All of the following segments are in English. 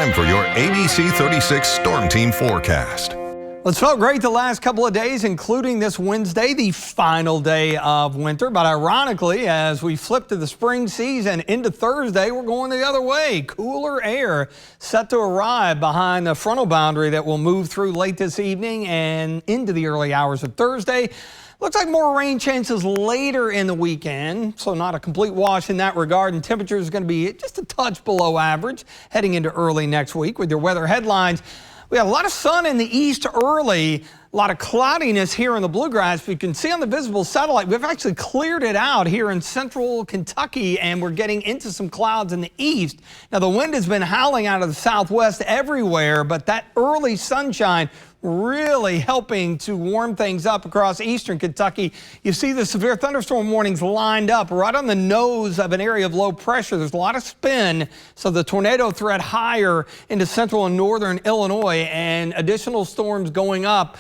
time for your ABC 36 Storm Team forecast. Well, it's felt great the last couple of days, including this Wednesday, the final day of winter. But ironically, as we flip to the spring season into Thursday, we're going the other way. Cooler air set to arrive behind the frontal boundary that will move through late this evening and into the early hours of Thursday. Looks like more rain chances later in the weekend, so not a complete wash in that regard. And temperature is going to be just a touch below average heading into early next week. With your weather headlines, we have a lot of sun in the east early, a lot of cloudiness here in the bluegrass. But you can see on the visible satellite, we've actually cleared it out here in central Kentucky, and we're getting into some clouds in the east. Now, the wind has been howling out of the southwest everywhere, but that early sunshine really helping to warm things up across eastern Kentucky. You see the severe thunderstorm warnings lined up right on the nose of an area of low pressure. There's a lot of spin, so the tornado threat higher into central and northern Illinois, and additional storms going up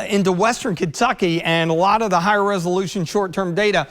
into western Kentucky, and a lot of the higher resolution short-term data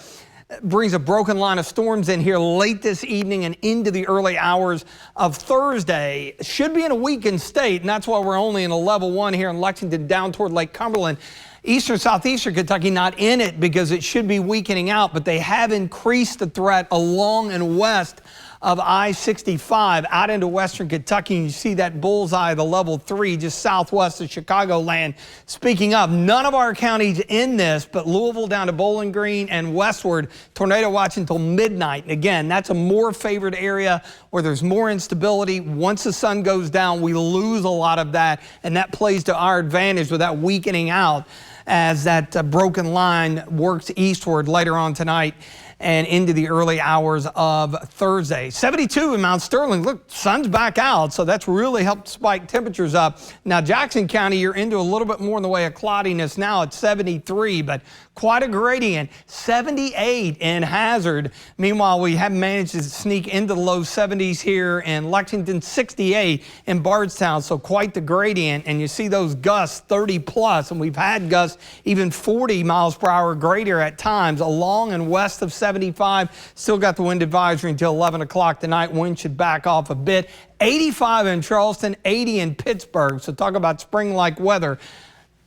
brings a broken line of storms in here late this evening and into the early hours of Thursday. Should be in a weakened state, and that's why we're only in a level 1 here in Lexington down toward Lake Cumberland. Eastern southeastern Kentucky not in it because it should be weakening out, but they have increased the threat along and west of I-65 out into western Kentucky. And you see that bullseye, the level 3, just southwest of Chicagoland. Speaking of, none of our counties in this, but Louisville down to Bowling Green and westward, tornado watch until midnight. And again, that's a more favored area where there's more instability. Once the sun goes down, we lose a lot of that, and that plays to our advantage with that weakening out as that broken line works eastward later on tonight and into the early hours of Thursday. 72 in Mount Sterling. Look, sun's back out, so that's really helped spike temperatures up. Now, Jackson County, you're into a little bit more in the way of cloudiness now at 73, but quite a gradient. 78 in Hazard. Meanwhile, we have managed to sneak into the low 70s here in Lexington, 68 in Bardstown, so quite the gradient. And you see those gusts 30 plus, and we've had gusts even 40 miles per hour greater at times along and west of 75. Still got the wind advisory until 11 o'clock tonight. Wind should back off a bit. 85 in Charleston, 80 in Pittsburgh. So talk about spring-like weather.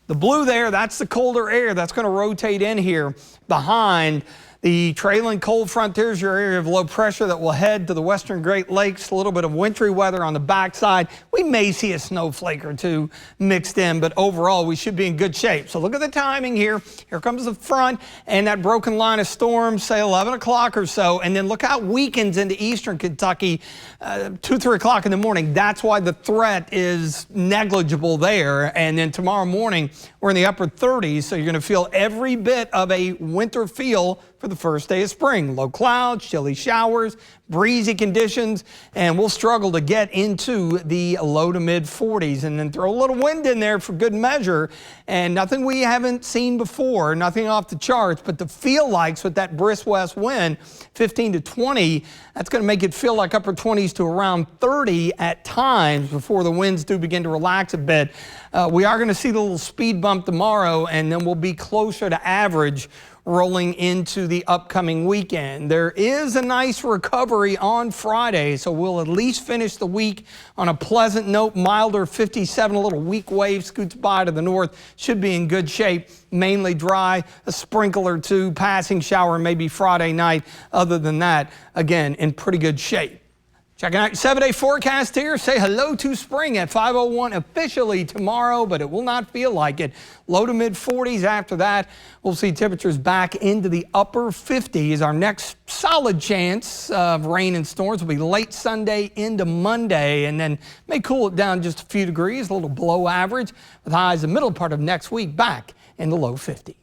The blue there, that's the colder air that's going to rotate in here behind the trailing cold front. There's your area of low pressure that will head to the western Great Lakes. A little bit of wintry weather on the backside. We may see a snowflake or two mixed in, but overall we should be in good shape. So look at the timing here. Here comes the front and that broken line of storms, say 11 o'clock or so. And then look how it weakens into eastern Kentucky, 2, 3 o'clock in the morning. That's why the threat is negligible there. And then tomorrow morning, we're in the upper 30s, so you're going to feel every bit of a winter feel for the first day of spring. Low clouds, chilly showers, breezy conditions, and we'll struggle to get into the low to mid 40s. And then throw a little wind in there for good measure, and nothing we haven't seen before, nothing off the charts, but the feel likes with that brisk west wind, 15 to 20, that's going to make it feel like upper 20s to around 30 at times before the winds do begin to relax a bit. We are going to see the little speed bump tomorrow, and then we'll be closer to average rolling into the upcoming weekend. There is a nice recovery on Friday, so we'll at least finish the week on a pleasant note. Milder 57, a little weak wave scoots by to the north. Should be in good shape. Mainly dry, a sprinkle or two, passing shower maybe Friday night. Other than that, again, in pretty good shape. Checking out your 7-day forecast here. Say hello to spring at 5:01 officially tomorrow, but it will not feel like it. Low to mid 40s after that. We'll see temperatures back into the upper 50s. Our next solid chance of rain and storms will be late Sunday into Monday, and then may cool it down just a few degrees, a little below average, with highs the middle part of next week back in the low 50s.